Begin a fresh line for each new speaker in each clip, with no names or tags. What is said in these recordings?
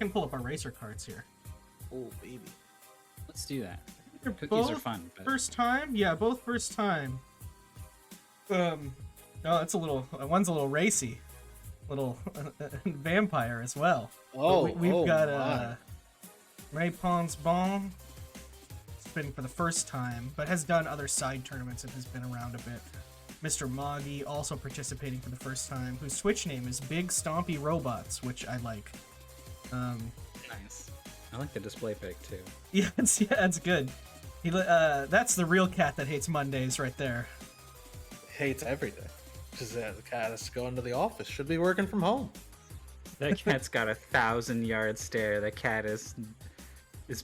can pull up our racer cards here.
Oh, baby.
Let's do that.
They're
Cookies are
both
fun. But...
First time? Yeah, both first time. Oh, that's a little. One's a little racy. Little vampire as well.
Oh,
we've got JmePenseBon. It's been for the first time, but has done other side tournaments and has been around a bit. MrMoggy also participating for the first time, whose Twitch name is Big Stompy Robots, which I like.
Nice. I like the display pic too.
Yeah, it's good. That's the real cat that hates Mondays right there.
Hates every day. Because the cat has to go into the office. Should be working from home.
That cat's got a 1,000-yard stare. That cat has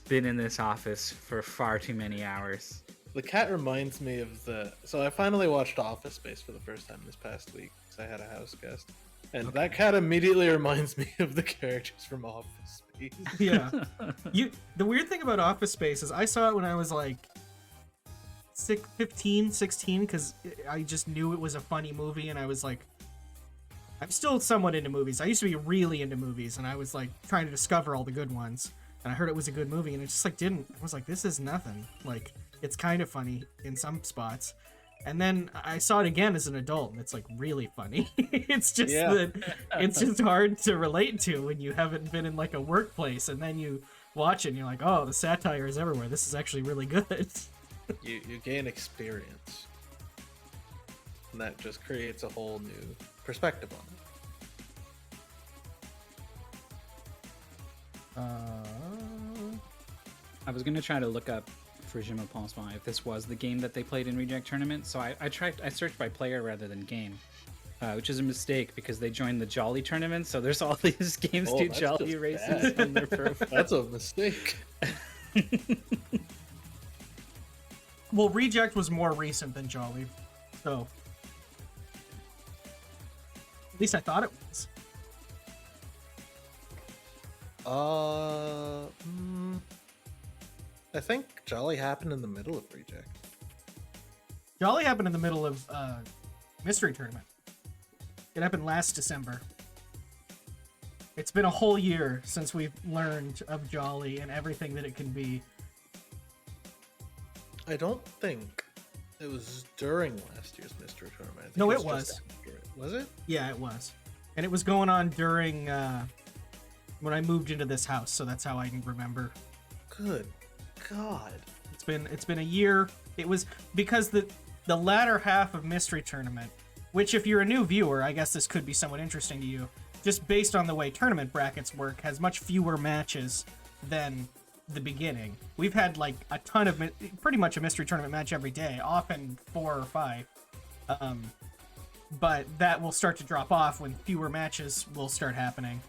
been in this office for far too many hours.
The cat reminds me of the... So I finally watched Office Space for the first time this past week because I had a house guest. And that cat immediately reminds me of the characters from Office Space.
Yeah. The weird thing about Office Space is I saw it when I was like 15, 16, because I just knew it was a funny movie, and I was like... I'm still somewhat into movies. I used to be really into movies, and I was like trying to discover all the good ones. And I heard it was a good movie, and it just like didn't. I was like, this is nothing. Like, it's kind of funny in some spots. And then I saw it again as an adult, and it's like really funny. It's just it's just hard to relate to when you haven't been in like a workplace, and then you watch it and you're like, oh, the satire is everywhere. This is actually really good.
You gain experience. And that just creates a whole new perspective on it.
I was gonna try to look up for JmePenseBon if this was the game that they played in Reject Tournament, so I searched by player rather than game, which is a mistake because they joined the Jolly tournament, so there's all these games do Jolly races on their profile.
That's a mistake.
Well, Reject was more recent than Jolly, so at least I thought it was.
I think Jolly happened in the middle of Reject.
Jolly happened in the middle of Mystery Tournament. It happened last December. It's been a whole year since we've learned of Jolly and everything that it can be.
I don't think it was during last year's Mystery Tournament. I think
No, it
just
was.
after it. Was it?
Yeah, it was. And it was going on during when I moved into this house, so that's how I can remember.
Good God.
It's been a year. It was because the latter half of Mystery Tournament, which if you're a new viewer, I guess this could be somewhat interesting to you, just based on the way tournament brackets work, has much fewer matches than the beginning. We've had like a ton of pretty much a Mystery Tournament match every day, often 4 or 5. But that will start to drop off when fewer matches will start happening.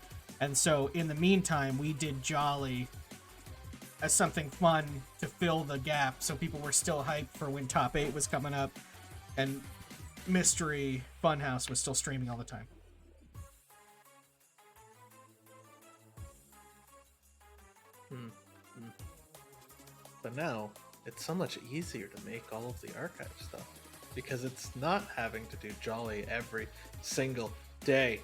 And so in the meantime, we did Jolly as something fun to fill the gap, so people were still hyped for when Top 8 was coming up, and Mystery Funhouse was still streaming all the time.
But now, it's so much easier to make all of the archive stuff, because it's not having to do Jolly every single day.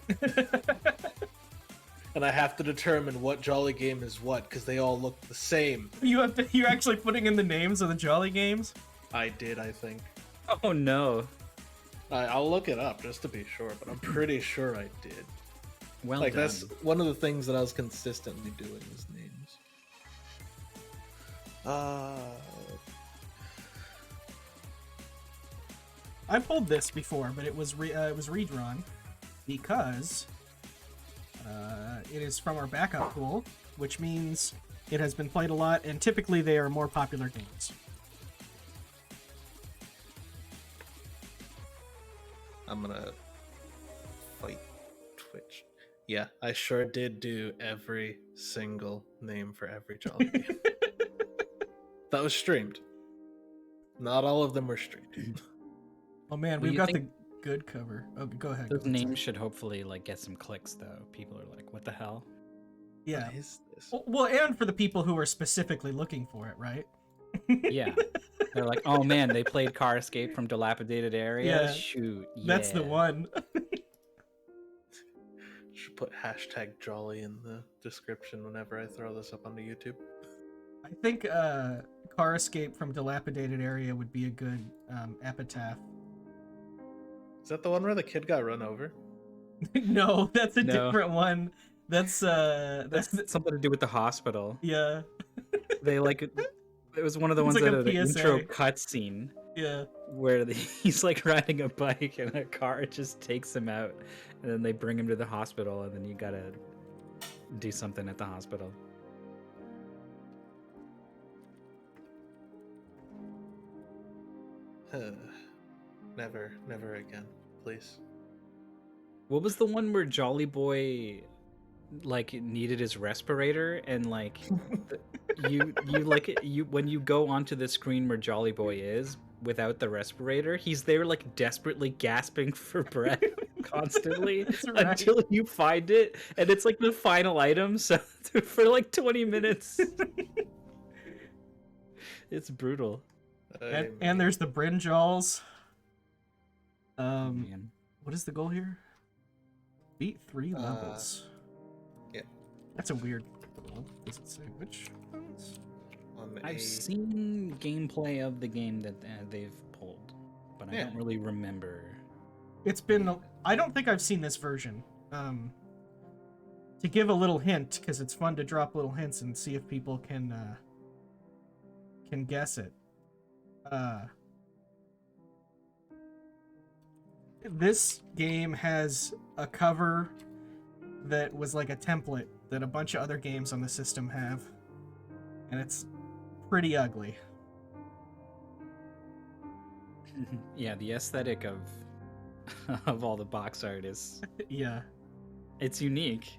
And I have to determine what Jolly game is what, because they all look the same.
You're actually putting in the names of the Jolly games?
I did, I think.
Oh no.
I'll look it up just to be sure, but I'm pretty sure I did.
Well
like
done.
That's one of the things that I was consistently doing is names.
I pulled this before, but it was redrawn because it is from our backup pool, which means it has been played a lot, and typically they are more popular games.
I'm gonna fight Twitch. Yeah, I sure did do every single name for every Jolly game. That was streamed. Not all of them were streamed.
Oh man, we've got the good cover. Oh, go ahead.
Those names should hopefully like get some clicks though. People are like, what the hell?
Yeah.
What is this?
Well, and for the people who are specifically looking for it, right?
Yeah. They're like, oh man, they played Car Escape from Dilapidated Area.
Yeah.
Shoot.
That's the
yeah.
one.
should put hashtag Jolly in the description whenever I throw this up onto YouTube.
I think car escape from dilapidated area would be a good epitaph.
Is that the one where the kid got run over?
No, that's a
No.
different one. That's
Something to do with the hospital.
yeah.
They like it was one of the
It's
ones
like
that
a
had the
PSA.
intro cutscene
Yeah.
where he's like riding a bike and a car just takes him out, and then they bring him to the hospital, and then you gotta do something at the hospital.
Never again, please.
What was the one where Jolly Boy like needed his respirator and like you when you go onto the screen where Jolly Boy is without the respirator, he's there like desperately gasping for breath constantly
That's right.
until you find it, and it's like the final item, so for like 20 minutes. It's brutal.
And there's the brinjals.
Man.
What is the goal here? Beat 3 levels.
Yeah.
That's a weird goal. Does it say which ones?
I've seen gameplay of the game that they've pulled, but I don't really remember.
It's been... I don't think I've seen this version. To give a little hint, because it's fun to drop little hints and see if people can guess it. This game has a cover that was like a template that a bunch of other games on the system have, and it's pretty ugly.
Yeah, the aesthetic of of all the box art is
Yeah.
it's unique.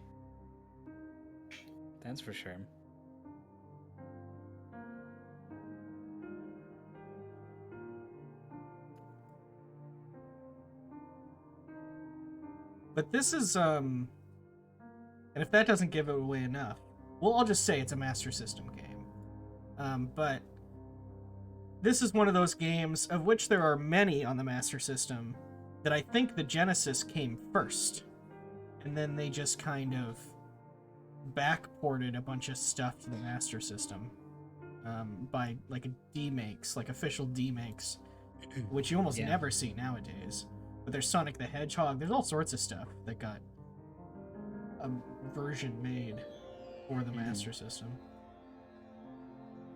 That's for sure.
But this is, and if that doesn't give it away enough, well, I'll just say it's a Master System game. But this is one of those games, of which there are many on the Master System, that I think the Genesis came first. And then they just kind of backported a bunch of stuff to the Master System by, like, a demakes, like official demakes, which you almost never see nowadays. But there's Sonic the Hedgehog. There's all sorts of stuff that got a version made for the Master System.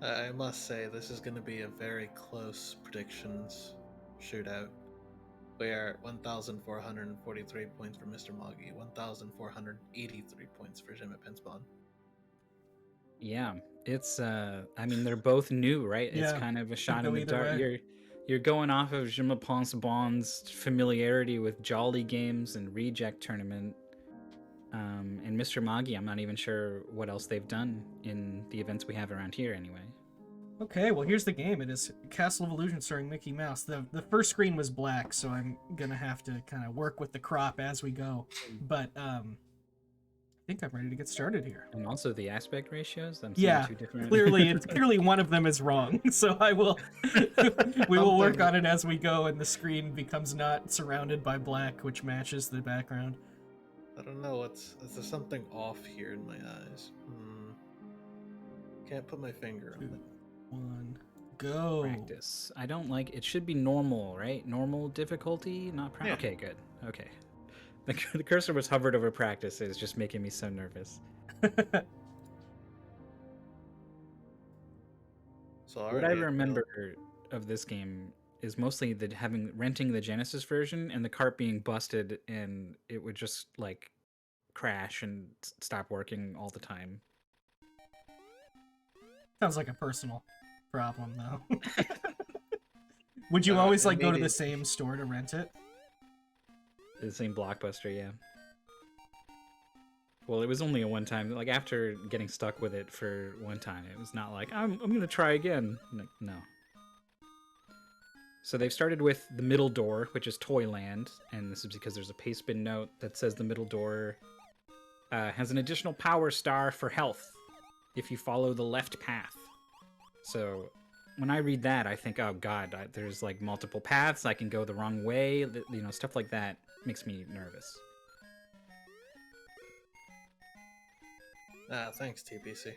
I must say, this is going to be a very close predictions shootout. We are at 1,443 points for MrMoggy, 1,483 points for JmePenseBon.
Yeah, it's I mean, they're both new, right? It's
Yeah,
kind of a shot
go
in the
either
dark.
way.
You're going off of JmePenseBon's familiarity with Jolly games and Reject Tournament. And MrMoggy, I'm not even sure what else they've done in the events we have around here anyway.
Okay, well, here's the game. It is Castle of Illusion starring Mickey Mouse. The first screen was black, so I'm gonna have to kind of work with the crop as we go. But I think I'm ready to get started here.
And also the aspect ratios. I'm seeing
Yeah,
two different.
clearly one of them is wrong. So I will we will work on it as we go, and the screen becomes not surrounded by black, which matches the background.
I don't know, is there something off here in my eyes? Can't put my finger on it.
1, go.
Practice. I don't like it. Should be normal, right? Normal difficulty, not
Yeah.
Okay, good. Okay. The cursor was hovered over practice. It's just making me so nervous.
So
What I remember of this game is mostly renting the Genesis version and the cart being busted, and it would just like crash and stop working all the time.
Sounds like a personal problem, though. Would you always like go to the same store to rent it?
The same Blockbuster, yeah. Well, it was only a one time. Like after getting stuck with it for one time, it was not like I'm gonna try again. No. So they've started with the middle door, which is Toyland, and this is because there's a paste bin note that says the middle door has an additional power star for health if you follow the left path. So when I read that, I think, oh god, there's like multiple paths. I can go the wrong way. Stuff like that makes me nervous.
Ah, thanks, TBC.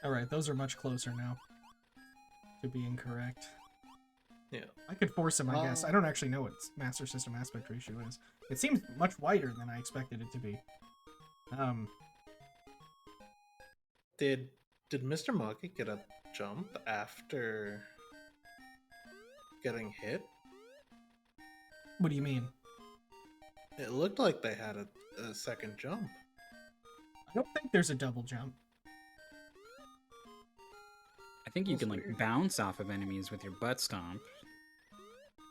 Alright, those are much closer now to being correct.
Yeah.
I could force him, I guess. I don't actually know what Master System aspect ratio is. It seems much wider than I expected it to be.
Did MrMoggy get a jump after getting hit?
What do you mean?
It looked like they had a second jump.
I don't think there's a double jump.
I think you
That's
can like
weird.
bounce off of enemies with your butt stomp.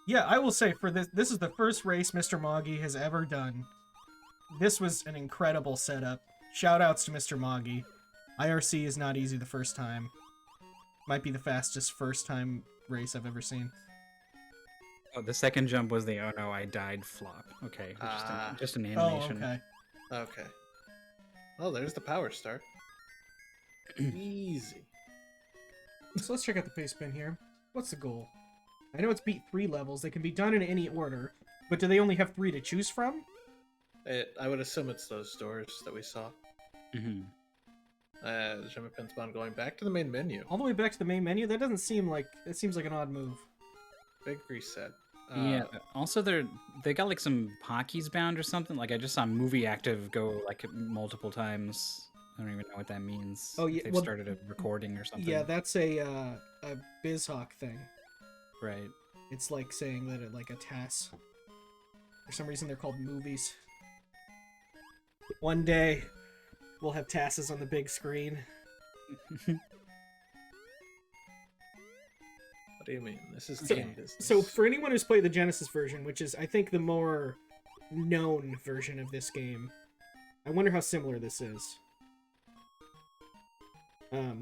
Yeah, I will say for this is the first race MrMoggy has ever done. This was an incredible setup. Shoutouts to MrMoggy. IRC is not easy the first time. Might be the fastest first time race I've ever seen.
Oh, the second jump was the "oh no, I died" flop. Okay, just an
Oh,
animation.
okay.
Okay. Oh, there's the power star. Easy.
So let's check out the pace bin here. What's the goal? I know it's beat 3 levels. They can be done in any order, but do they only have 3 to choose from?
I would assume it's those doors that we saw.
Mm-hmm.
JmePenseBon going back to the main menu.
All the way back to the main menu? That doesn't seem like... It seems like an odd move.
Big reset.
Yeah. Also, they got like some hotkeys bound or something. Like I just saw Movie Active go like multiple times. I don't even know what that means.
Oh, yeah,
If they've
well,
started a recording or something.
Yeah, that's a BizHawk thing.
Right.
It's like saying that it like a TAS. For some reason, they're called movies. One day, we'll have TASes on the big screen.
What do you mean? This is game business.
So, for anyone who's played the Genesis version, which is, I think, the more known version of this game, I wonder how similar this is.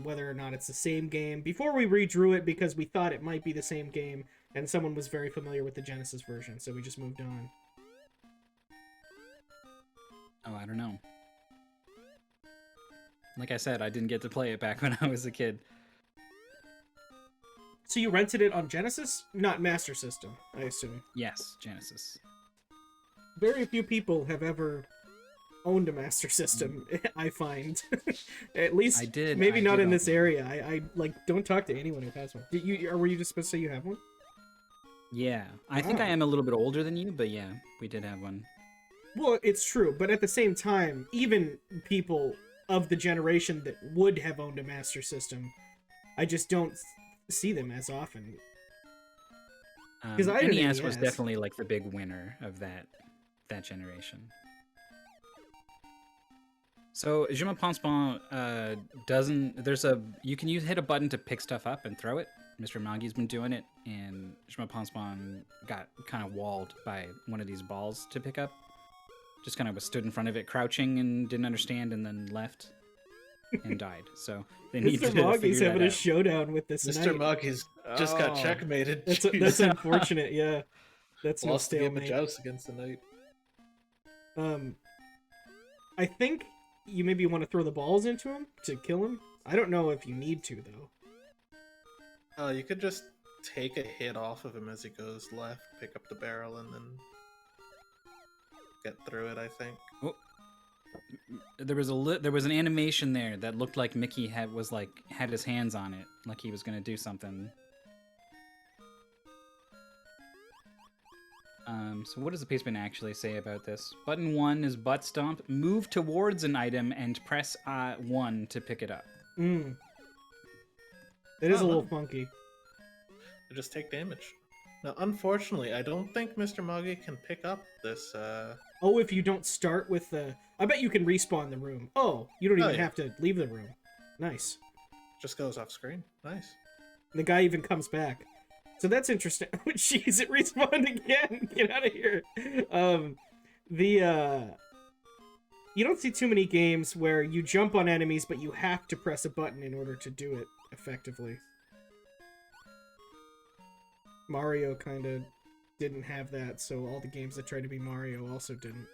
Whether or not it's the same game. Before we redrew it because we thought it might be the same game, and someone was very familiar with the Genesis version, so we just moved on.
Oh, I don't know. Like I said, I didn't get to play it back when I was a kid.
So you rented it on Genesis? Not Master System, I assume.
Yes, Genesis.
Very few people have ever owned a Master System, I find. At least,
I did.
maybe
I
not
did
in
own
this
one.
area. I like don't talk to anyone who has one. Did you, or were you just supposed to say you have one?
Yeah, I think I
Wow.
am a little bit older than you, but yeah, we did have one.
Well, it's true, but at the same time, even people of the generation that would have owned a Master System, I just don't see them as often. 'Cause I had an
NES was
NES.
definitely like the big winner of that generation. So JmePenseBon doesn't. You can hit a button to pick stuff up and throw it. MrMoggy's been doing it, and JmePenseBon got kind of walled by one of these balls to pick up. Just kind of was stood in front of it, crouching, and didn't understand, and then left and died. So they need to
Mr. Moggy's
figure
having
that
a
out.
showdown with this
Mr.
knight.
Moggy's just got
Oh.
checkmated.
That's
Jeez.
unfortunate, yeah. That's no
Lost the game of
stalemate.
joust against the knight.
I think you maybe want to throw the balls into him to kill him. I don't know if you need to, though.
Oh, you could just take a hit off of him as he goes left, pick up the barrel, and then get through it, I think.
Oh. There was an animation there that looked like Mickey had his hands on it, like he was gonna do something. So what does the pacement actually say about this? Button 1 is butt stomp. Move towards an item and press 1 to pick it up.
That is a
Oh,
little
no.
funky.
You just take damage. Now, unfortunately, I don't think MrMoggy can pick up this,
Oh, if you don't start with the... I bet you can respawn the room. Oh, you don't
Oh,
even
yeah.
have to leave the room. Nice.
just goes off screen. Nice.
The guy even comes back. So that's interesting. Oh, jeez, it respawned again. Get out of here. You don't see too many games where you jump on enemies, but you have to press a button in order to do it effectively. Mario kind of didn't have that, so all the games that tried to be Mario also didn't.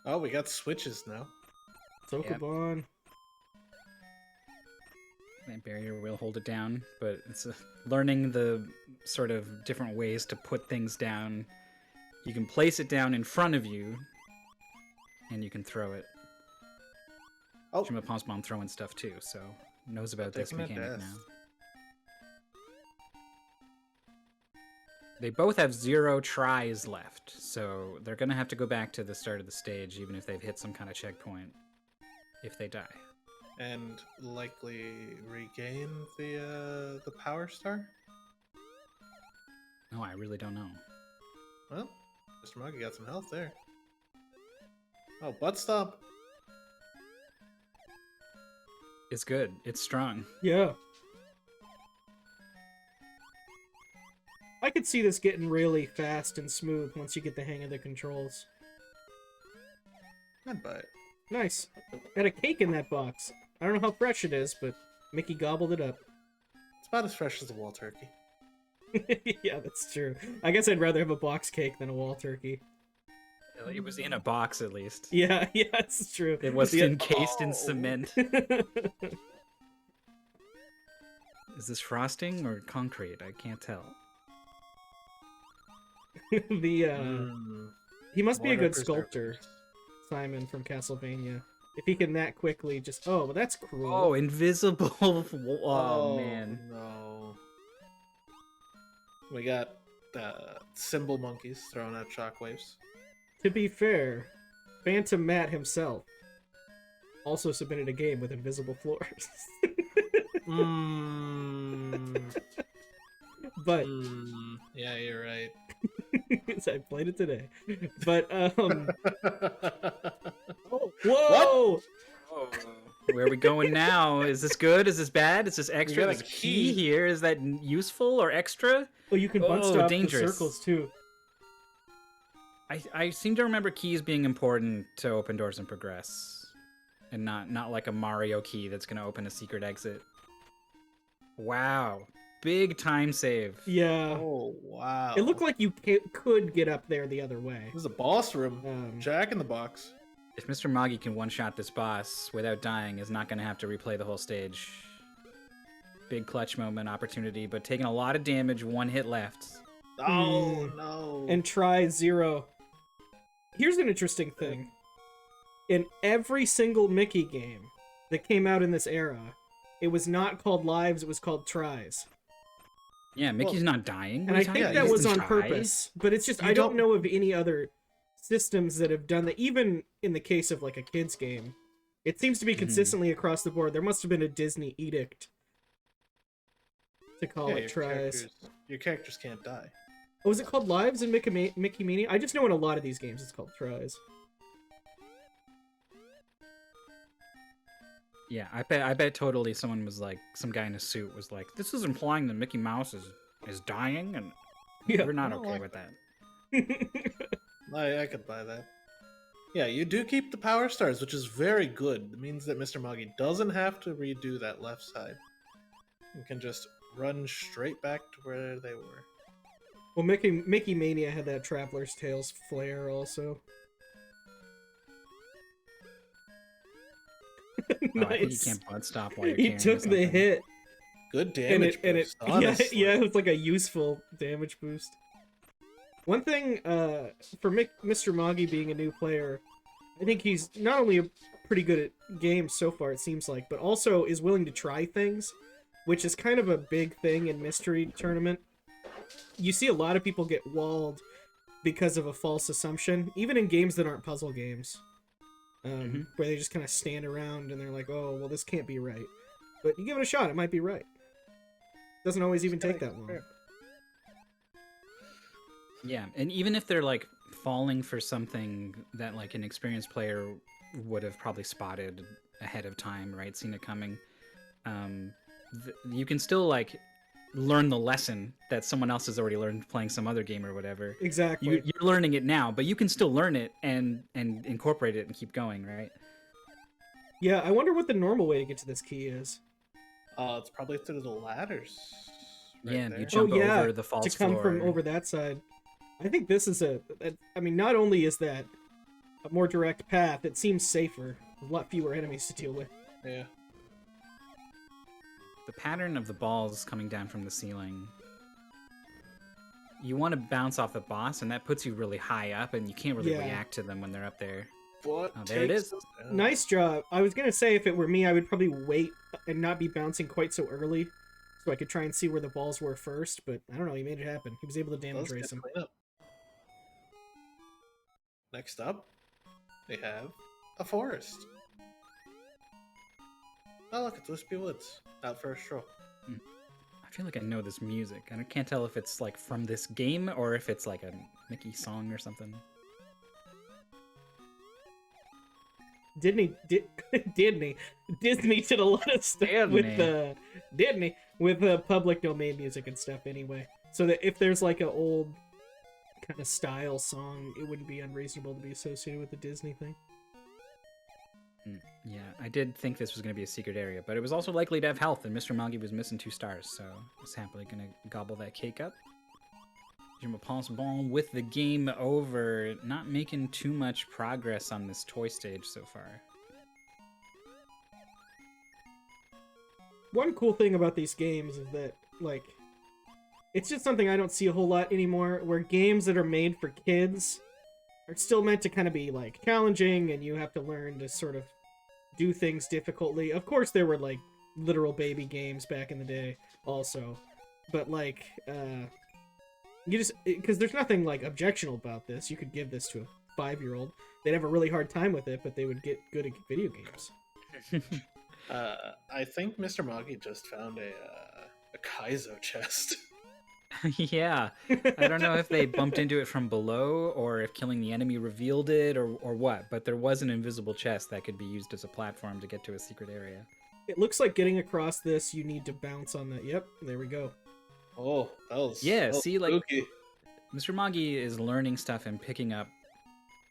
Oh, we got switches now.
Sokobon.
That barrier will hold it down, but it's learning the sort of different ways to put things down. You can place it down in front of you, and you can throw it.
Oh,
JmePenseBon throwing stuff too, so knows about this
taking a
mechanic
death.
now. They both have 0 tries left, so they're gonna have to go back to the start of the stage, even if they've hit some kind of checkpoint, if they die.
And likely regain the power star.
No, I really don't know.
Well, MrMoggy got some health there. Oh, butt stomp.
It's good. It's strong.
Yeah. I could see this getting really fast and smooth once you get the hang of the controls.
I'd buy it.
Nice. Got a cake in that box. I don't know how fresh it is, but Mickey gobbled it up.
It's about as fresh as a wall turkey.
Yeah, that's true. I guess I'd rather have a box cake than a wall turkey.
It was in a box, at least.
Yeah, yeah, it's true.
It was
Yeah.
encased in cement. Is this frosting or concrete? I can't tell.
He must be a
Water
good sculptor,
preservatives.
Simon from Castlevania. If he can that quickly just... Oh, well, that's cruel.
Oh, invisible. Oh, man.
No. We got cymbal monkeys throwing out shockwaves.
To be fair, Phantom Matt himself also submitted a game with invisible floors. But
Yeah, you're right.
I played it today. But oh, whoa!
Oh, where are we going now? Is this good? Is this bad? Is this extra?
got a
There's a key
key.
here. Is that useful or extra?
Oh, you can butt
Oh,
stop the
dangerous.
circles too.
I seem to remember keys being important to open doors and progress, and not like a Mario key that's gonna open a secret exit. Wow, big time save.
Yeah.
Oh, wow.
It looked like you could get up there the other way.
This is a boss room. Jack in the Box.
If MrMoggy can one-shot this boss without dying, is not gonna have to replay the whole stage. Big clutch moment opportunity, but taking a lot of damage. 1 hit left.
Oh, no.
And try 0. Here's an interesting thing. In every single Mickey game that came out in this era, it was not called lives, it was called tries.
Yeah, Mickey's not dying.
And I think that was on purpose. But it's just, I don't know of any other systems that have done that. Even in the case of like a kid's game, it seems to be consistently across the board. There must have been a Disney edict to call it tries.
Your characters can't die.
Oh, is it called lives in Mickey Mania? I just know in a lot of these games it's called tries.
Yeah, I bet totally someone was like, some guy in a suit was like, this is implying that Mickey Mouse is dying, and
Yeah.
we're not
I
okay
like
with that.
I could buy that. Yeah, you do keep the power stars, which is very good. It means that MrMoggy doesn't have to redo that left side. You can just run straight back to where they were.
Well, Mickey Mania had that Traveler's Tales flair also.
Oh, I think you can't butt stop while you're
He
carrying
took the
something.
hit,
Good damage boost,
yeah,
honestly.
yeah, it was like a useful damage boost. One thing for MrMoggy being a new player, I think he's not only pretty good at games so far, it seems like, but also is willing to try things, which is kind of a big thing in Mystery Tournament. You see a lot of people get walled because of a false assumption, even in games that aren't puzzle games, where they just kind of stand around and they're like, oh, well, this can't be right. But you give it a shot, it might be right. Doesn't always even take that long.
Yeah, and even if they're like falling for something that like an experienced player would have probably spotted ahead of time, right, seen it coming, you can still like learn the lesson that someone else has already learned playing some other game or whatever.
Exactly.
You're learning it now, but you can still learn it and incorporate it and keep going, right?
Yeah, I wonder what the normal way to get to this key is.
It's probably through the ladders.
Yeah, and
there.
you jump over the false
to come
floor.
from over that side. I think this is I mean, not only is that a more direct path, it seems safer. A lot fewer enemies to deal with.
Yeah.
The pattern of the balls coming down from the ceiling. You want to bounce off the boss, and that puts you really high up, and you can't really
Yeah.
react to them when they're up there.
What
Oh, there it
takes
is.
us down?
Nice job. I was gonna say if it were me, I would probably wait and not be bouncing quite so early, so I could try and see where the balls were first. But I don't know. He made it happen. He was able to damage
Let's
race
get
him.
clean up. Next up, we have a forest. Oh, look, it's Wispy Woods. Out for a stroll.
I feel like I know this music, and I can't tell if it's like from this game or if it's like a Mickey song or something.
Disney did Disney did a lot of stuff with public domain music and stuff anyway. So that if there's like an old kind of style song, it wouldn't be unreasonable to be associated with the Disney thing.
Yeah, I did think this was going to be a secret area, but it was also likely to have health, and MrMoggy was missing 2 stars, so I was happily going to gobble that cake up. JmePenseBon with the game over, not making too much progress on this toy stage so far.
One cool thing about these games is that, like, it's just something I don't see a whole lot anymore, where games that are made for kids are still meant to kind of be, like, challenging, and you have to learn to sort of do things difficultly. Of course, there were, like, literal baby games back in the day also, but, like, you just, because there's nothing, like, objectionable about this. You could give this to a 5-year-old. They'd have a really hard time with it, but they would get good at video games.
I think MrMoggy just found a Kaizo chest.
Yeah, I don't know if they bumped into it from below or if killing the enemy revealed it or what, but there was an invisible chest that could be used as a platform to get to a secret area.
It looks like getting across this, you need to bounce on that. Yep, there we go.
Oh, that was
See, like,
spooky.
MrMoggy is learning stuff and picking up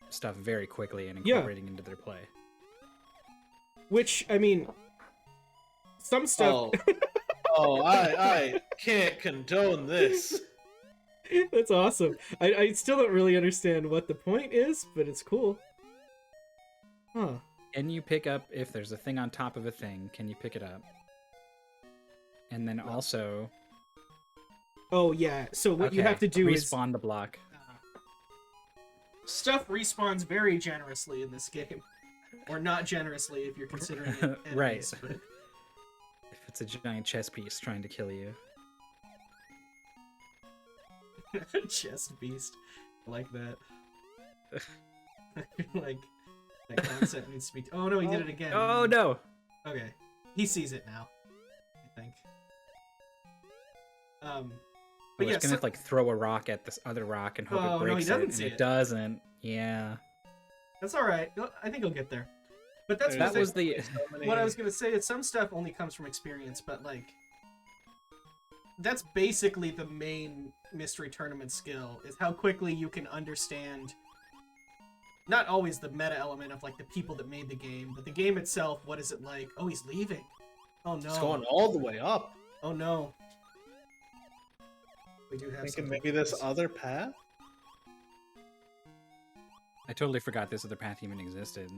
stuff very quickly and incorporating into their play.
Which, I mean, some stuff...
I can't condone this.
That's awesome. I still don't really understand what the point is, but it's cool. Huh.
Can you pick up, if there's a thing on top of a thing, can you pick it up? And then also...
Oh, yeah. So what you have to do is...
respawn the block.
Stuff respawns very generously in this game. Or not generously if you're considering it enemies,
Right.
But...
If it's a giant chess piece trying to kill you.
Chest beast. I like that. I feel like that concept needs to be... Oh, no, he did it again.
Oh, no!
Okay. He sees it now, I think.
But yeah, gonna like throw a rock at this other rock and hope it breaks it, and it doesn't. Yeah.
That's all right. I think he'll get there. But that's
that was the
what I was gonna say. Is some stuff only comes from experience, but like that's basically the main mystery tournament skill: is how quickly you can understand. Not always the meta element of like the people that made the game, but the game itself. What is it like? Oh, he's leaving. Oh no.
It's going all the way up.
Oh no. We do have
thinking maybe this other path?
I totally forgot this other path even existed.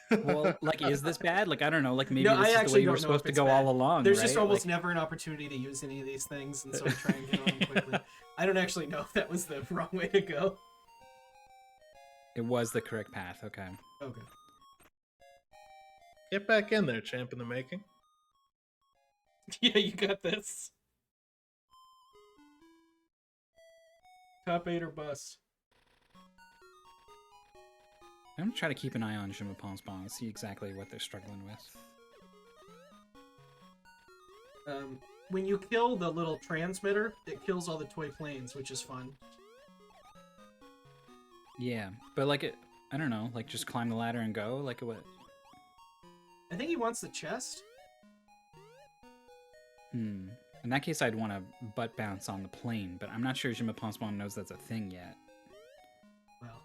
Well, like, is this bad? Like, I don't know. Like, maybe this is the way you were supposed to go all along.
There's
right?
just almost never an opportunity to use any of these things, and so I try and get on them quickly. I don't actually know if that was the wrong way to go.
It was the correct path. Okay.
Okay.
Get back in there, champ in the making.
Yeah, you got this. Top 8 or bust.
I'm gonna try to keep an eye on JmePenseBon and see exactly what they're struggling with.
When you kill the little transmitter, it kills all the toy planes, which is fun.
Yeah, but like I don't know, like just climb the ladder and go, like what?
I think he wants the chest.
In that case, I'd want to butt bounce on the plane, but I'm not sure JmePenseBon knows that's a thing yet.
Well.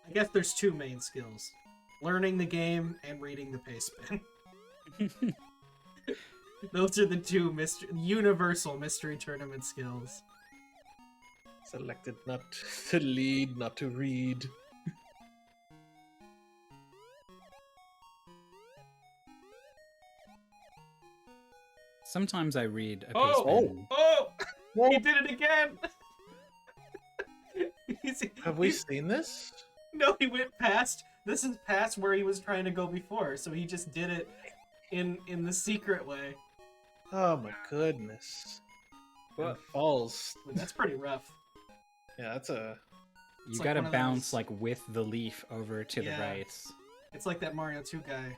I guess there's 2 main skills. Learning the game and reading the pace spin. Those are the 2 universal mystery tournament skills.
Selected not to lead, not to read.
Sometimes I read a piece
Oh! Oh! He did it again!
Have we seen this?
No, he went past. This is past where he was trying to go before, so he just did it in the secret way.
Oh my goodness.
What?
Falls.
That's pretty rough.
Yeah, that's a...
You
It's like
gotta
one of
bounce
those-
like with the leaf over to
Yeah.
the right.
It's like that Mario 2 guy.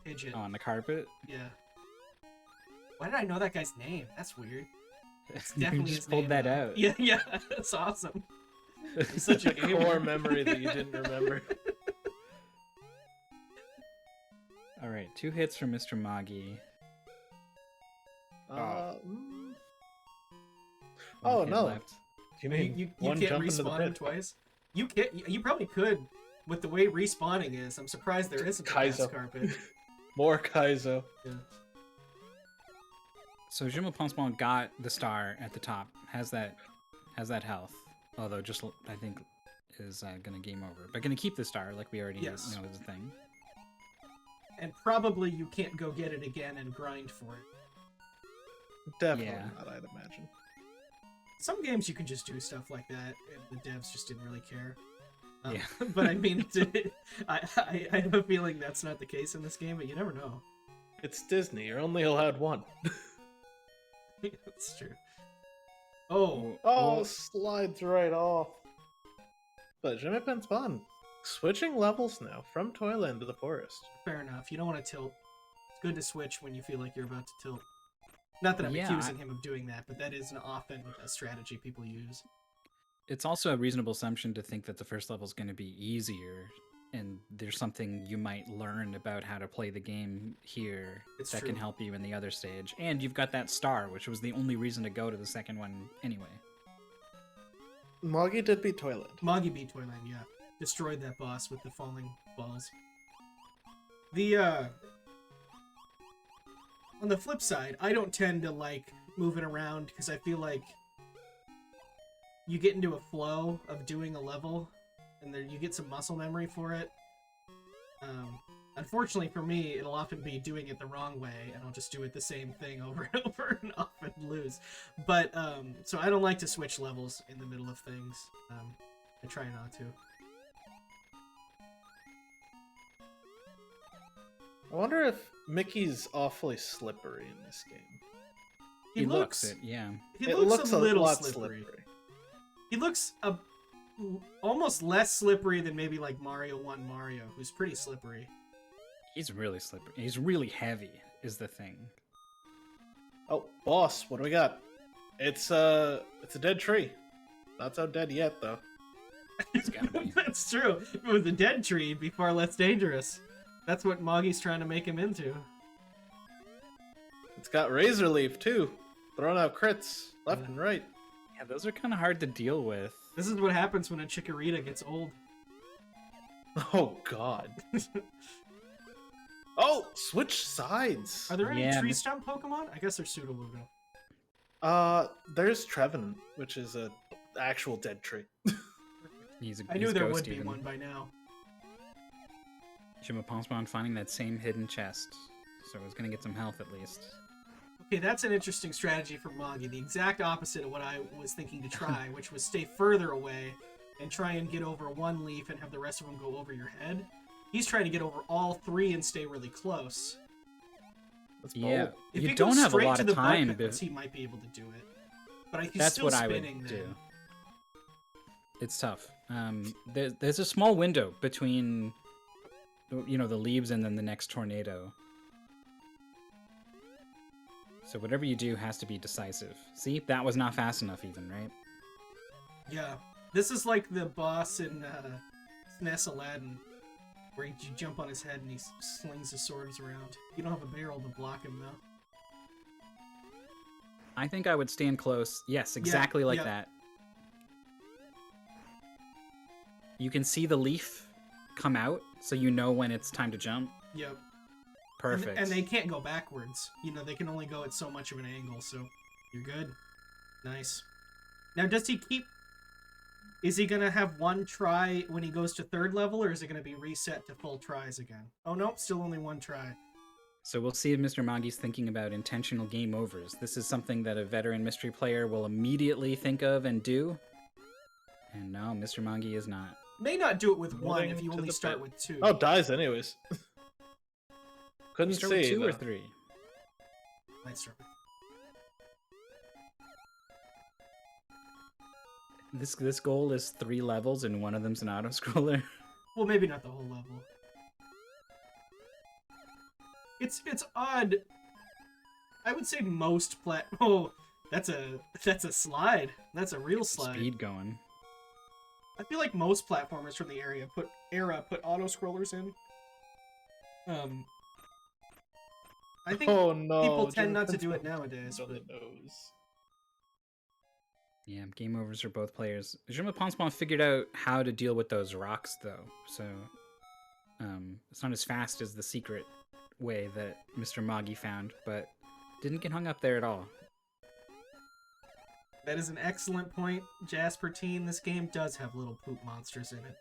Pigeon.
On the carpet.
Yeah. Why did I know that guy's name? That's weird. It's
You
definitely
just
his
pulled
name,
that
though.
out.
Yeah, yeah, that's awesome. I'm such a gamer.
core memory that you didn't remember.
All right, 2 hits from MrMoggy.
Oh,
hit
no.
left.
You mean
You
one
can't
jump into the
respawn him
pit?
twice. You can't. You probably could, with the way respawning is. I'm surprised there isn't a
Kaizo.
gas carpet.
More Kaizo.
Yeah.
So JmePenseBon got the star at the top. Has that health. Although just I think is gonna game over. But gonna keep the star like we already
Yes.
know is a thing.
And probably you can't go get it again and grind for it.
Definitely
Yeah.
not, I'd imagine.
Some games you can just do stuff like that, and the devs just didn't really care.
Yeah.
But I mean, I have a feeling that's not the case in this game, but you never know.
It's Disney. You're only allowed one.
That's true. Oh,
Oh, slides right off. But JmePenseBon switching levels now from Toyland to the forest.
fair enough. You don't want to tilt. It's good to switch when you feel like you're about to tilt. Not that I'm
Yeah,
accusing him of doing that, but that is often a strategy people use.
It's also a reasonable assumption to think that the first level is going to be easier, and there's something you might learn about how to play the game here
It's
that
true.
can help you in the other stage. And you've got that star, which was the only reason to go to the second one anyway.
Moggy did beat Toyland.
Moggy beat Toyland, yeah. Destroyed that boss with the falling balls. On the flip side, I don't tend to like moving around because I feel like you get into a flow of doing a level and then you get some muscle memory for it. Unfortunately for me, it'll often be doing it the wrong way, and I'll just do it the same thing over and over and often lose. But, so I don't like to switch levels in the middle of things. I try not to.
I wonder if Mickey's awfully slippery in this game.
He looks
it, yeah.
He
It
looks a little
lot
slippery. He looks almost less slippery than maybe like Mario 1 Mario, who's pretty slippery.
He's really slippery. He's really heavy, is the thing.
Oh, boss, what do we got? It's a dead tree. Not so dead yet, though.
It's gotta be.
That's true. If it was a dead tree, it'd be far less dangerous. That's what Moggy's trying to make him into.
It's got Razor Leaf, too. Throwing out crits left and right.
Yeah, those are kind of hard to deal with.
This is what happens when a Chikorita gets old.
Oh, God. Oh, switch sides.
Are there any
Yeah,
tree
Miss-
stump Pokemon? I guess there's Sudowoodo.
There's Trevenant, which is a actual dead tree.
He's
I knew there would be one by now.
JmePenseBon finding that same hidden chest, so he's gonna get some health at least.
Okay, that's an interesting strategy for Moggy. The exact opposite of what I was thinking to try, which was stay further away and try and get over one leaf and have the rest of them go over your head. He's trying to get over all three and stay really close.
That's
Yeah,
bold.
If
you
he
don't
goes
have a
straight
lot
to
of
the
time.
buttons, he might be able to do it. But he's
That's
still
what I would
spinning
do.
then.
It's tough. There's a small window between, the leaves and then the next tornado. So whatever you do has to be decisive. See, that was not fast enough even, right?
Yeah. This is like the boss in SNES Aladdin, where you jump on his head and he slings his swords around. You don't have a barrel to block him, though.
I think I would stand close. Yes, exactly like
yeah.
that. You can see the leaf come out, so you know when it's time to jump.
Yep.
Perfect.
And they can't go backwards. They can only go at so much of an angle, so you're good. Nice. Now, does he keep... Is he gonna have one try when he goes to third level, or is it gonna be reset to full tries again? Oh, nope, still only one try.
So we'll see if MrMoggy's thinking about intentional game overs. This is something that a veteran mystery player will immediately think of and do. And no, MrMoggy is not.
May not do it with one
Moving
if you
to
only
the
start
pit.
with two.
Oh, dies anyways. Couldn't
You start with
see.
2 or
though.
3?
Might start with-
This goal is 3 levels and one of them's an auto-scroller.
Well, maybe not the whole level. It's odd. I would say most Oh, that's a slide. That's a real slide.
Speed going.
I feel like most platformers from the era put auto scrollers in. I think
Oh no!
people tend not to do it nowadays.
On
But
the nose.
Yeah, game overs for both players. JmePenseBon figured out how to deal with those rocks, though. So, it's not as fast as the secret way that MrMoggy found, but didn't get hung up there at all.
that is an excellent point, Jasper Teen. This game does have little poop monsters in it.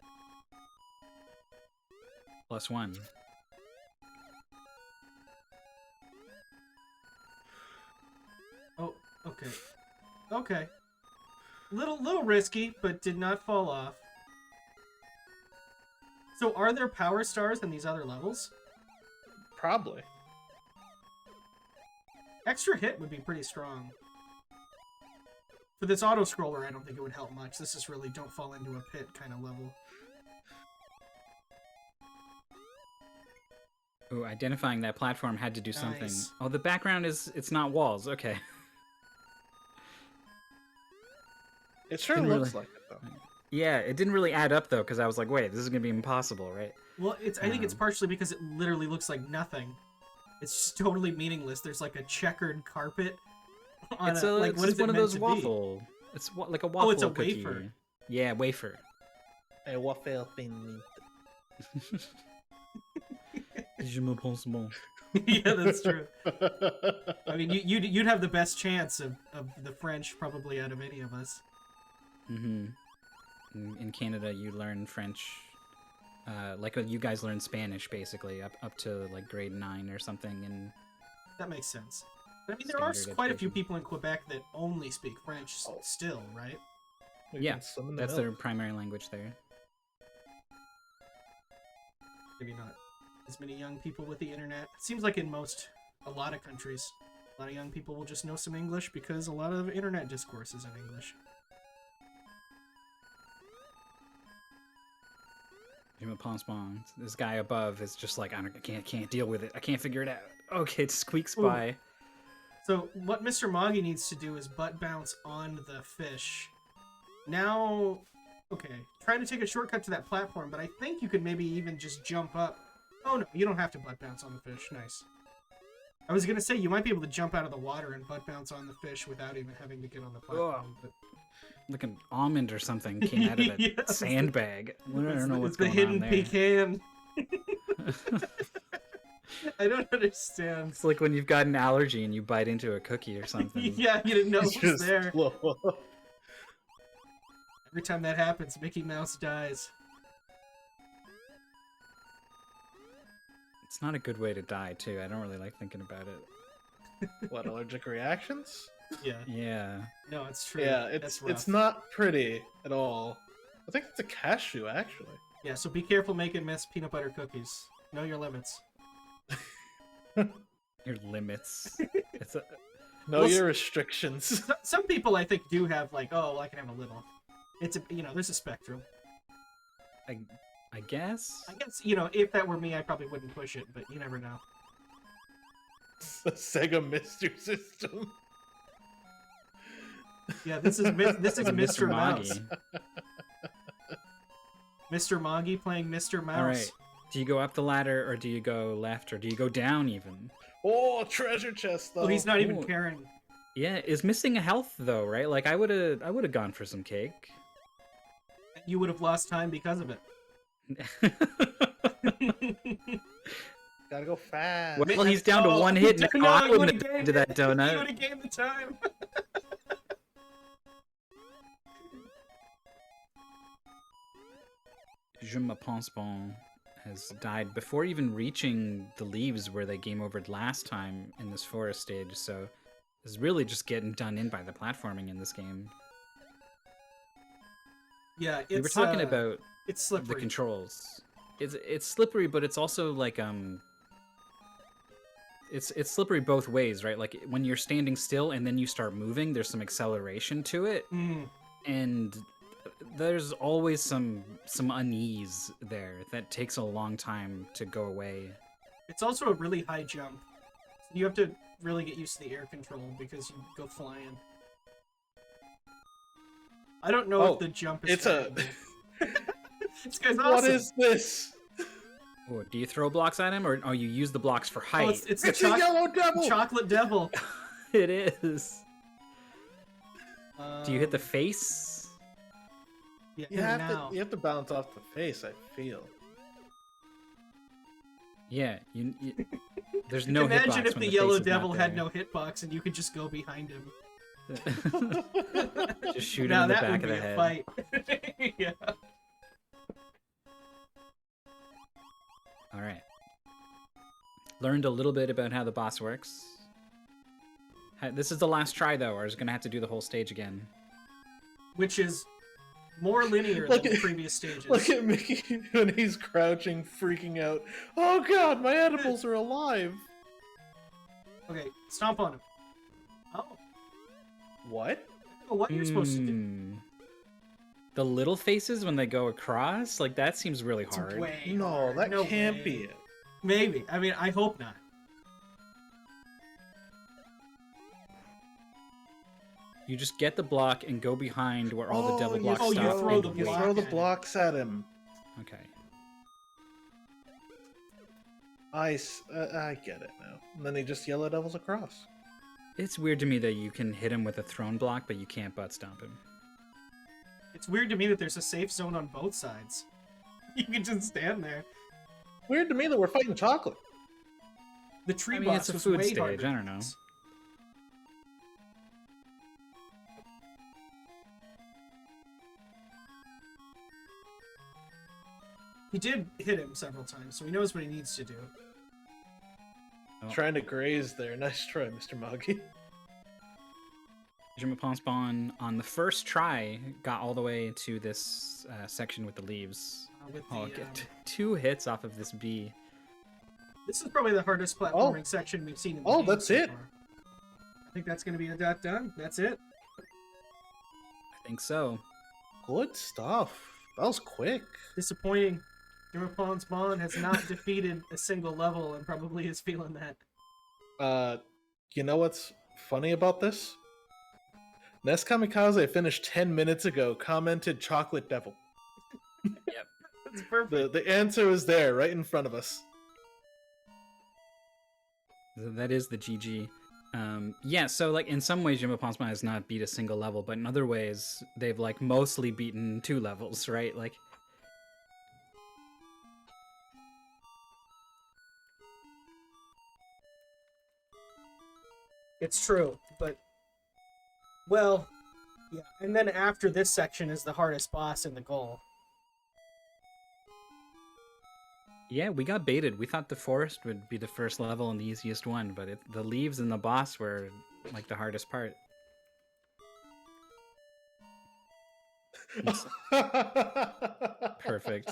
+1.
Oh, okay. Okay. Little risky, but did not fall off. So are there power stars in these other levels?
Probably.
Extra hit would be pretty strong. For this auto-scroller, I don't think it would help much. This is really don't fall into a pit kind of level.
Ooh, identifying that platform had to do something.
Nice.
Oh, the background it's not walls. Okay.
It sure
Didn't
looks
really-
like it though.
Yeah, it didn't really add up though, because I was like, wait, this is gonna be impossible, right?
Well, I think it's partially because it literally looks like nothing. It's just totally meaningless. There's like a checkered carpet.
It's
like, what is it
one of
meant
those
to be?
waffle. It's like a waffle.
Oh, it's a
cookie.
wafer.
Yeah, wafer.
A waffle thing.
JmePenseBon.
Yeah, that's true. I mean, you'd have the best chance of the French probably out of any of us.
Mm-hmm. In Canada, you learn French, like you guys learn Spanish, basically, up to like grade 9 or something. And
That makes sense. But I mean, there are
Standard
quite a few
education.
people in Quebec that only speak French still, right?
We
yeah,
can swim in the
that's
milk.
their primary language there.
Maybe not as many young people with the internet. It seems like in a lot of countries, a lot of young people will just know some English because a lot of internet discourse is in English.
JmePenseBon. This guy above is just like, I can't deal with it. I can't figure it out. Okay, it squeaks
Ooh.
by.
So what MrMoggy needs to do is butt bounce on the fish. Now, okay, trying to take a shortcut to that platform, but I think you could maybe even just jump up. Oh no, you don't have to butt bounce on the fish. Nice. I was gonna say you might be able to jump out of the water and butt bounce on the fish without even having to get on the platform. But
Like an almond or something came out of a
Yes.
sandbag. I don't know what's
it's the
going
hidden
on there.
pecan. I don't understand.
It's like when you've got an allergy and you bite into a cookie or something.
Yeah, you didn't know
It's
it was
just
there.
blow up.
Every time that happens, Mickey Mouse dies.
It's not a good way to die, too. I don't really like thinking about it.
What, allergic reactions?
Yeah.
Yeah.
No, it's true.
Yeah,
That's
it's
rough.
not pretty at all. I think it's a cashew actually.
Yeah, so be careful making Miss peanut butter cookies. Know your limits.
Your limits. It's a,
Know
Well,
your restrictions.
Some people I think do have like, oh, well, I can have a little. It's a, there's a spectrum.
I guess?
I guess, if that were me, I probably wouldn't push it, but you never know.
The Sega Mystery System.
Yeah, this is Mr. Mouse.
Moggy.
MrMoggy playing Mr. Mouse.
All right. Do you go up the ladder, or do you go left, or do you go down even?
Oh, treasure chest though.
Oh, he's not even
Ooh.
caring.
Yeah, is missing a health though, right? Like I would have gone for some cake.
You would have lost time because of it.
Gotta go fast.
Well, he's down to one hit now.
No,
I
you
wouldn't
would've
have
gained
to that
it. You would
donut.
have gained the time.
JmePenseBon has died before even reaching the leaves where they game overed last time in this forest stage, so it's really just getting done in by the platforming in this game.
Yeah,
We were talking about
it's slippery.
the controls. It's slippery, but it's also like it's slippery both ways, right? Like when you're standing still and then you start moving, there's some acceleration to it, and there's always some unease there that takes a long time to go away.
It's also a really high jump. You have to really get used to the air control because you go flying. I don't know if the jump is.
It's a.
This guy's awesome.
What is this?
Oh, do you throw blocks at him, or you use the blocks for height?
Oh, it's
a yellow devil.
Chocolate devil.
It is. Do you hit the face?
Yeah,
You have to bounce off the face, I feel.
Yeah, there's no hitbox.
Imagine if
when
the
face
yellow
is not
devil had
there.
no hitbox and you could just go behind him.
Just shoot him
Now
in the
that
back
would
of the
be a
head.
fight. Yeah.
All right. Learned a little bit about how the boss works. This is the last try, though, or is going to have to do the whole stage again.
Which is more linear than the previous stages.
Look at Mickey when he's crouching, freaking out. Oh god, my edibles are alive!
Okay, stomp on him. Oh.
What?
Oh, what you're supposed to do.
The little faces when they go across? Like, that seems really
It's
hard.
way
No,
hard.
that
No
can't
way.
be it.
Maybe. I mean, I hope not.
You just get the block and go behind where all the devil blocks
you
stop.
throw
and
the
wait.
block.
Throw the
at him.
blocks at him.
Okay.
I get it now. And then he just yellow devils across.
It's weird to me that you can hit him with a thrown block, but you can't butt stomp him.
It's weird to me that there's a safe zone on both sides. You can just stand there.
Weird to me that we're fighting chocolate.
The tree
I mean,
boss
it's a
was
food
way
stage,
harder
I
than
don't know.
this. He did hit him several times, so he knows what he needs to do.
Oh.
Trying to graze there. Nice try, MrMoggy.
JmePenseBon on the first try got all the way to this section with the leaves.
With
Oh,
the,
get 2 hits off of this bee.
this is probably the hardest platforming section we've seen in the game
that's
so
it.
far. I think that's going to be a dot done. That's it.
I think so.
Good stuff. That was quick.
Disappointing. JmePenseBon has not defeated a single level and probably is feeling that.
You know what's funny about this? Nest Kamikaze finished 10 minutes ago, commented chocolate devil.
Yep.
That's perfect.
The answer is there, right in front of us.
That is the GG. Yeah, so like in some ways JmePenseBon has not beat a single level, but in other ways they've like mostly beaten 2 levels, right? Like
It's true, but well, yeah. And then after this section is the hardest boss in the goal.
yeah, we got baited. We thought the forest would be the first level and the easiest one, but the leaves and the boss were like the hardest part. Perfect.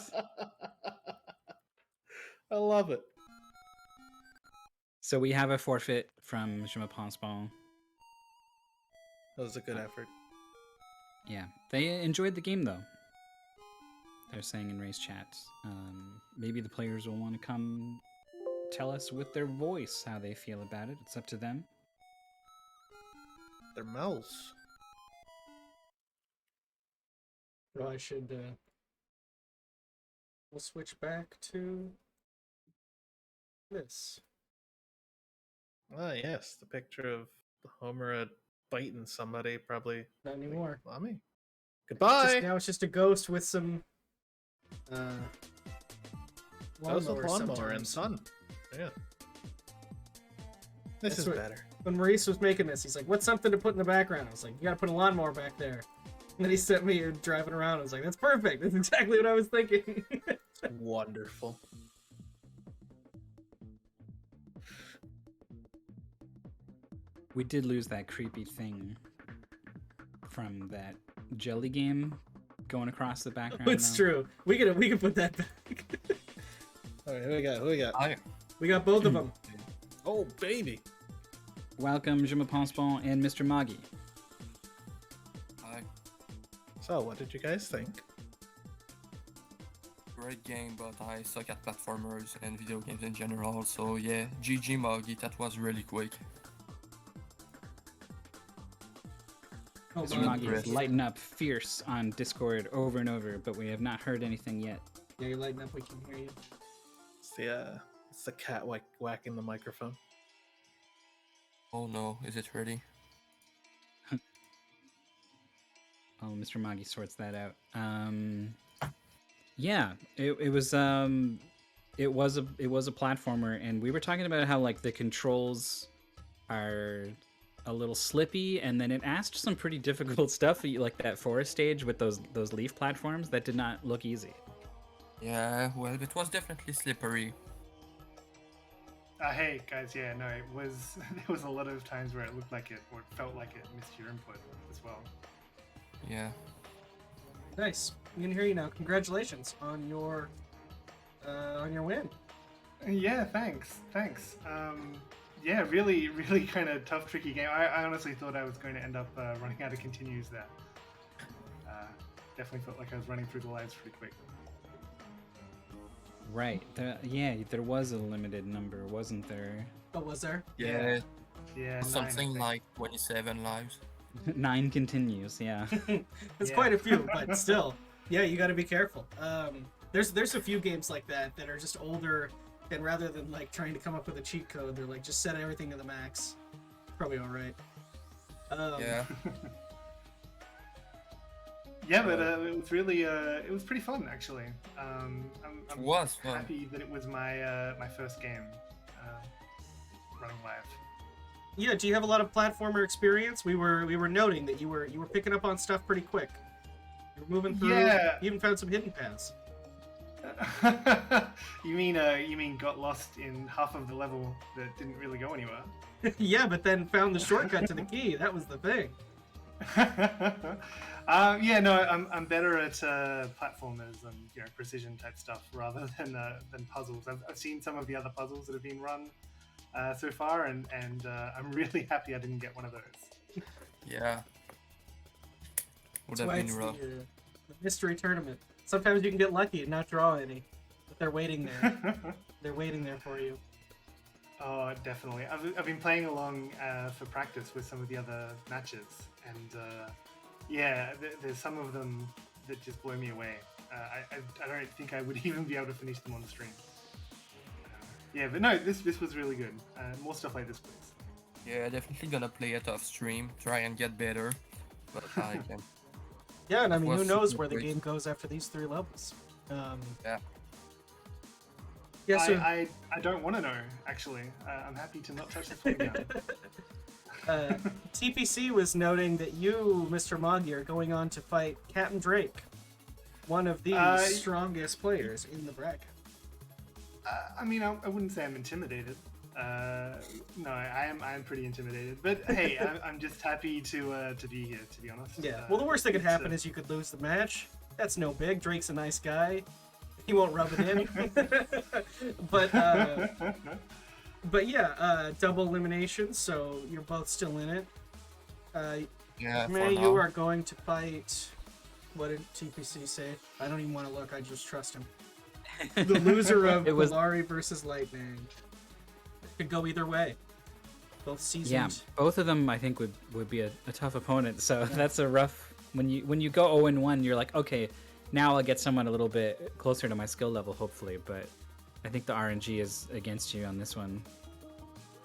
I love it.
So we have a forfeit from JmePenseBon.
That was a good effort.
Yeah, they enjoyed the game though. They're saying in race chats. Maybe the players will want to come tell us with their voice how they feel about it. It's up to them.
Their mouths.
Well, I should. We'll switch back to this.
Ah, yes, the picture of Homer biting somebody, probably.
Not anymore.
Mommy. Goodbye.
Now it's just a ghost with some.
That was a
lawnmower
lawnmower and
sometimes.
sun. Yeah. This
That's
is
what-
better.
When Maurice was making this, he's like, "What's something to put in the background?" I was like, "You gotta put a lawnmower back there." And then he sent me driving around. I was like, "That's perfect. That's exactly what I was thinking."
Wonderful.
We did lose that creepy thing from that jelly game going across the background.
It's
though.
true. We can put that back.
All right, who we got? Who we got?
We got both of them.
Oh, baby.
Welcome, JmePenseBon and MrMoggy.
Hi.
So, what did you guys think?
Great game, but I suck at platformers and video games in general, so yeah, JmePenseBon, that was really quick.
Hold
Mr.
on.
Moggy is lighting up fierce on Discord over and over, but we have not heard anything yet.
Yeah, you're lighting up. We can hear you.
It's the cat whacking the microphone.
Oh no, is it ready?
Oh, Mr. Moggy sorts that out. Yeah, it was a platformer, and we were talking about how like the controls are a little slippy, and then it asked some pretty difficult stuff, like that forest stage with those leaf platforms that did not look easy.
Yeah, well, it was definitely slippery.
Hey guys, yeah, no, it was. There was a lot of times where it looked like it, or it felt like it missed your input as well.
Yeah.
Nice. We can hear you now. Congratulations on your win.
Yeah, thanks. Yeah, really, really kind of tough, tricky game. I honestly thought I was going to end up running out of continues there. Definitely felt like I was running through the lives pretty quick.
Right. There was a limited number, wasn't there?
Oh, was there?
Yeah.
Yeah,
Something
9,
like 27 lives.
9 continues, yeah.
It's
Yeah.
quite a few, but still, yeah, you got to be careful. There's a few games like that are just older, and rather than like trying to come up with a cheat code, they're like just set everything to the max. Probably all right.
Yeah.
Yeah, but it was really it was pretty fun actually. I'm
It was fun.
happy that it was my my first game running live.
Yeah. Do you have a lot of platformer experience? We were noting that you were picking up on stuff pretty quick. You were moving through.
Yeah.
You even found some hidden paths.
You mean got lost in half of the level that didn't really go anywhere?
Yeah, but then found the shortcut to the key. That was the thing.
Yeah, no, I'm better at platformers and precision type stuff rather than puzzles. I've seen some of the other puzzles that have been run so far, and I'm really happy I didn't get one of those.
Yeah. Would
That's
have
why
been
it's
rough.
the mystery tournament. Sometimes you can get lucky and not draw any, but they're waiting there. They're waiting there for you.
Oh, definitely. I've been playing along for practice with some of the other matches, and yeah, there's some of them that just blow me away. I don't think I would even be able to finish them on stream. Yeah, but no, this was really good. More stuff like this, please.
Yeah, definitely gonna play it off stream, try and get better. But I can.
Yeah, and I mean,
Was
who knows
super
where the
great.
game goes after these 3 levels?
Yeah.
Yeah, so
I don't want to know, actually. I'm happy to not touch this one again.
TPC was noting that you, Mr. Moggy, are going on to fight Captain Drake, one of the strongest players in the bracket.
I mean, I wouldn't say I'm intimidated. No, I am pretty intimidated. But hey, I'm just happy to be here, to be honest.
Yeah. Well, the worst that could happen is you could lose the match. That's no big. Drake's a nice guy. He won't rub it in. But yeah, double elimination. So you're both still in it.
Yeah, for
May,
now.
you are going to fight. What did TPC say? I don't even want to look. I just trust him. The loser of
It was-
Polari versus Lightning. It could go either way. Both seasoned.
Yeah, both of them I think would be a tough opponent. So that's a rough when you go 0-1, you're like, okay, now I'll get someone a little bit closer to my skill level, hopefully. But I think the RNG is against you on this one.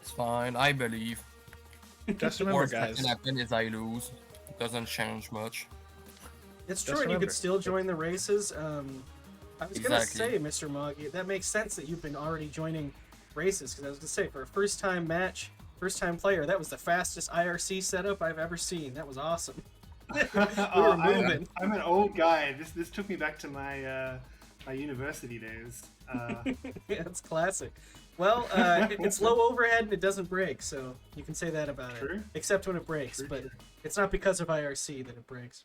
It's fine, I believe.
Just remember,
Worst that
guys.
can happen is I lose. It doesn't change much.
It's
Just
true, and you
remember,
could still join the races. I was gonna say,
Exactly.
Mr. Moggy, that makes sense that you've been already joining races, because I was gonna say, for a first-time match, first-time player, that was the fastest IRC setup I've ever seen. That was awesome. We were moving.
I'm an old guy. This took me back to my my university days.
Yeah, it's classic. Well, it's low overhead and it doesn't break, so you can say that about
True.
it. Except when it breaks,
True,
but
true.
it's not because of IRC that it breaks.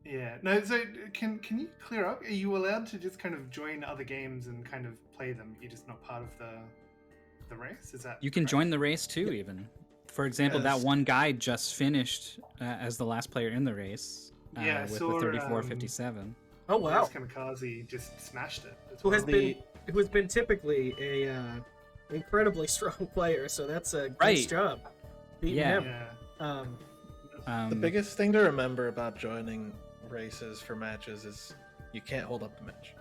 Yeah. No. So can you clear up? Are you allowed to just kind of join other games and kind of play them? You're just not part of the race. Is that?
You can
correct?
join the race too, even. For example, that
Yes.
one guy just finished as the last player in the race
Yeah, I
with
saw,
the 34.57.
Oh wow!
Yes, Kamikaze just smashed it. as
Who
well.
has been typically a incredibly strong player, so that's a
Right.
nice job. Beating
Yeah.
him.
Yeah.
The biggest thing to remember about joining races for matches is you can't hold up the match.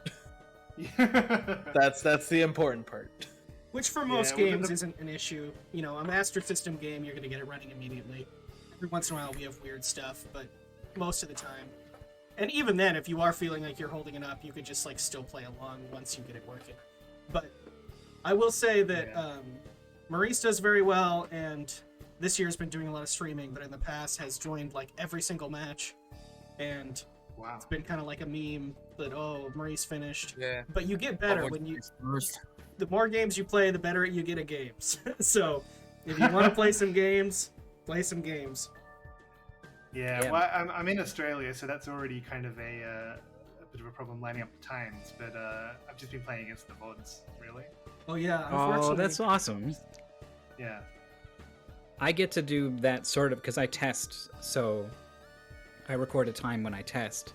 That's the important part.
Which for
Yeah,
most
well,
games isn't an issue. You know, a Master System game, you're going to get it running immediately. Every once in a while we have weird stuff, but most of the time. And even then, if you are feeling like you're holding it up, you could just like still play along once you get it working. But I will say that
Yeah.
Maurice does very well, and this year's been doing a lot of streaming, but in the past has joined like every single match. And
Wow.
it's been kind of like a meme that, oh, Maurice finished.
Yeah.
But you get better
Avoid
when you...
first.
The more games you play, the better you get at games. So, if you want to play some games, play some games.
Yeah,
Yeah.
well, I'm in Australia, so that's already kind of a bit of a problem lining up the times. But I've just been playing against the VODs, really.
Oh yeah,
Oh,
unfortunately.
that's awesome.
Yeah.
I get to do that sort of because I test, so I record a time when I test.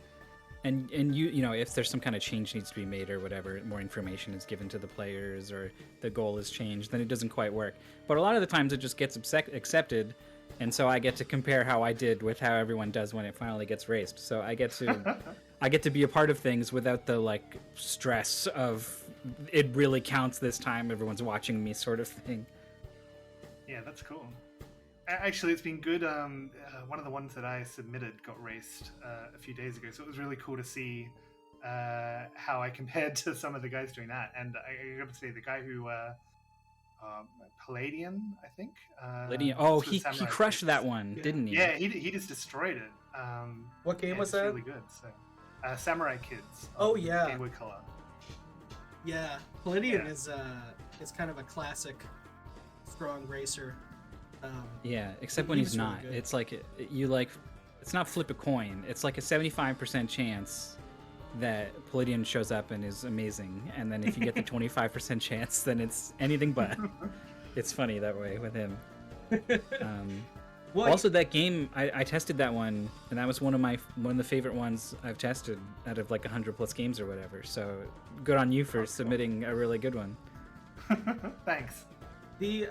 And you know, if there's some kind of change needs to be made or whatever, more information is given to the players or the goal is changed, then it doesn't quite work. But a lot of the times it just gets accepted, and so I get to compare how I did with how everyone does when it finally gets raced. So I get to be a part of things without the like stress of it really counts this time, everyone's watching me sort of thing.
Yeah, that's cool. Actually, it's been good. One of the ones that I submitted got raced a few days ago, so it was really cool to see how I compared to some of the guys doing that. And I got to say, the guy who Palladian, I think.
Lydia, oh,
it's with
he
Samurai
crushed
Kids.
that one, didn't he?
Yeah, he just destroyed it.
What game
yeah,
was
it's
that?
Really good. So, Samurai Kids.
Oh,
on
yeah.
Game Boy Color.
Yeah, Palladian
Yeah.
is kind of a classic strong racer.
Yeah, except
He
when
was
he's
really
not.
good.
It's like you like, it's not flip a coin. It's like a 75% chance that Palladian shows up and is amazing, and then if you get the 25% chance, then it's anything but. It's funny that way with him.
Well,
Also, that game I tested that one, and that was one of the favorite ones I've tested out of like 100+ games or whatever. So good on you for submitting a really good one.
Thanks.
the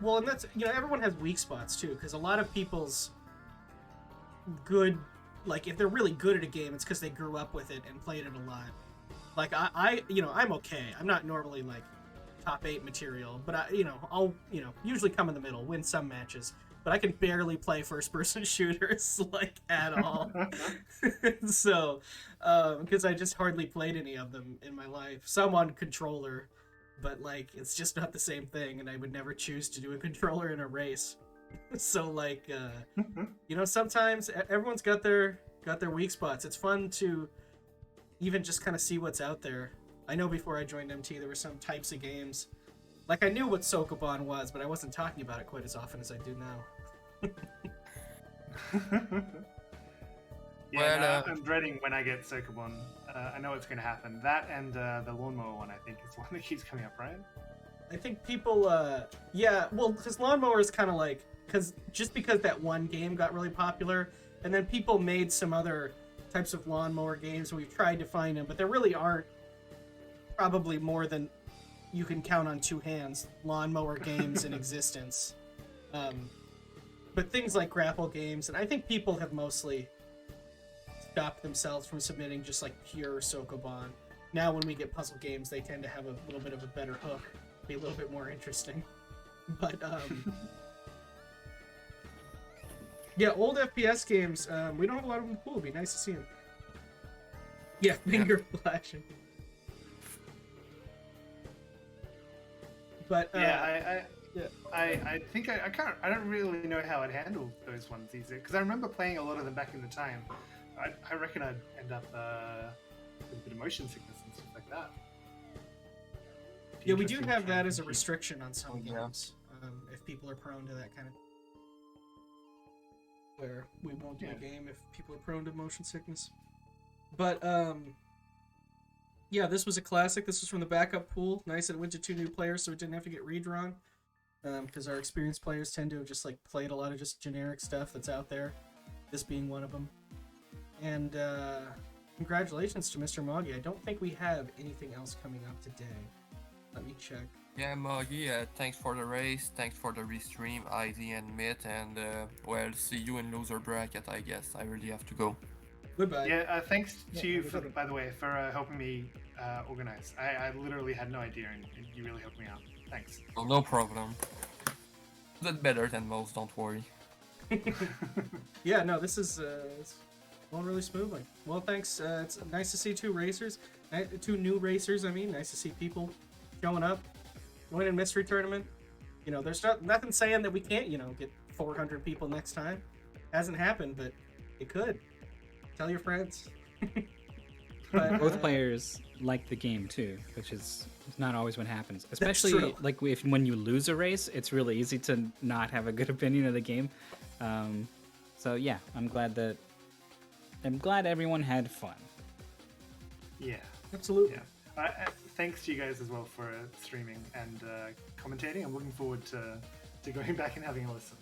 well, and that's, you know, everyone has weak spots too, because a lot of people's good, like if they're really good at a game, it's because they grew up with it and played it a lot. Like I you know, I'm okay. I'm not normally like top 8 material, but I'll usually come in the middle, win some matches. But I can barely play first-person shooters like at all. So, because I just hardly played any of them in my life. Some on controller, but like it's just not the same thing, and I would never choose to do a controller in a race. So like, sometimes everyone's got their weak spots. It's fun to even just kind of see what's out there. I know before I joined MT, there were some types of games. Like, I knew what Sokoban was, but I wasn't talking about it quite as often as I do now.
Yeah,
Well,
I'm dreading when I get Sokobon. I know what's going to happen. That and the lawnmower one, I think, is one that keeps coming up, right?
I think people, because Lawnmower is kind of like, because that one game got really popular, and then people made some other types of lawnmower games, and we've tried to find them, but there really aren't probably more than you can count on 2 hands lawnmower games in existence. But things like grapple games, and I think people have mostly stopped themselves from submitting just like pure Sokoban. Now when we get puzzle games, they tend to have a little bit of a better hook, be a little bit more interesting. But yeah, old FPS games, we don't have a lot of them cool. It'd be nice to see them. Yeah, finger flashing. But
I think I can't. I don't really know how I'd handle those ones easier because I remember playing a lot of them back in the time. I reckon I'd end up with a bit of motion sickness and stuff like that.
Yeah, we do
interesting
have that
trend.
as a restriction on some
Yeah.
games. If people are prone to that kind of, where we won't do a game if people are prone to motion sickness. But yeah, this was a classic. This was from the backup pool. Nice that it went to 2 new players, so it didn't have to get redrawn. Because our experienced players tend to have just like played a lot of just generic stuff that's out there. This being one of them. And congratulations to MrMoggy. I don't think we have anything else coming up today. Let me check.
Yeah, Moggy, thanks for the race, thanks for the restream, ID and Myth, and well, see you in loser bracket, I guess. I really have to go.
Goodbye.
Yeah, thanks to you,
we
for,
got it.
by the way, for helping me organize. I literally had no idea, and you really helped me out. Thanks.
Oh, no problem. That's better than most, don't worry.
Yeah, no, this is it's going really smoothly. Well, thanks. It's nice to see 2 racers, 2 new racers. I mean, nice to see people showing up, winning mystery tournament. You know, there's nothing saying that we can't, get 400 people next time. Hasn't happened, but it could. Tell your friends. But,
Both players like the game too, which is not always what happens. Especially
true.
like when you lose a race, it's really easy to not have a good opinion of the game. So yeah, I'm glad everyone had fun.
Yeah.
Absolutely.
Yeah. Thanks to you guys as well for streaming and commentating. I'm looking forward to going back and having a listen.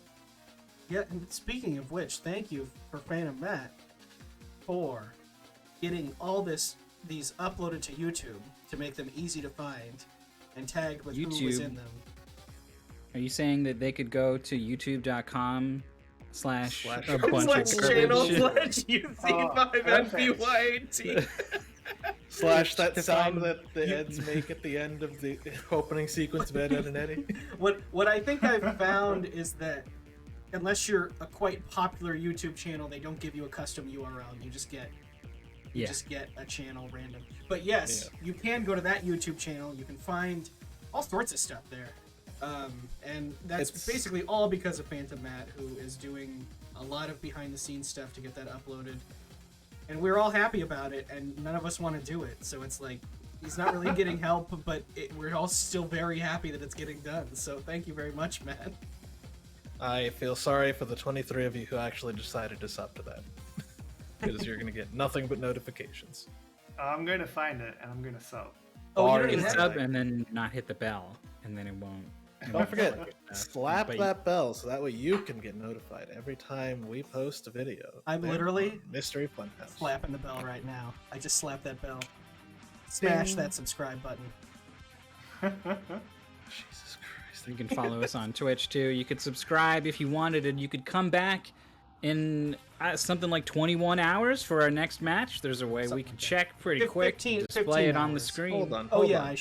Yeah, and speaking of which, thank you for Phantom Matt for getting all these uploaded to YouTube to make them easy to find and tagged with who was
YouTube.
in them.
Are you saying that they could go to youtube.com/
Slash-
a bunch of
channel
garbage?
UC5MPYT.
Slash that
To
sound
find-
that the Eds make at the end of the opening sequence of Ed, Ed, and Eddie.
What I think I've found is that unless you're a quite popular YouTube channel, they don't give you a custom URL. You just get
Yeah.
a channel random. But yes, you can go to that YouTube channel. You can find all sorts of stuff there. And that's
It's-
basically all because of Phantom Matt, who is doing a lot of behind-the-scenes stuff to get that uploaded. And we're all happy about it, and none of us want to do it. So it's like, he's not really getting help, but we're all still very happy that it's getting done. So thank you very much, Matt.
I feel sorry for the 23 of you who actually decided to sub to that. Because you're going to get nothing but notifications.
I'm going to find it and I'm going to sub.
Oh, you
Or
don't
is
even
it
have
Sub and then not hit the bell, and then it won't.
Don't forget,
Uh,
slap
but-
that bell so that way you can get notified every time we post a video.
I'm
there
literally
on Mystery Funhouse.
slapping the bell right now. I just slapped that bell. Smash
Ding.
that subscribe button.
Jesus Christ.
You can follow us on Twitch too. You could subscribe if you wanted, and you could come back in something like 21 hours for our next match. There's a way we can check pretty quick,
15
display it on the
hours.
screen.
Hold on.
Oh
hold
yeah,
on.
I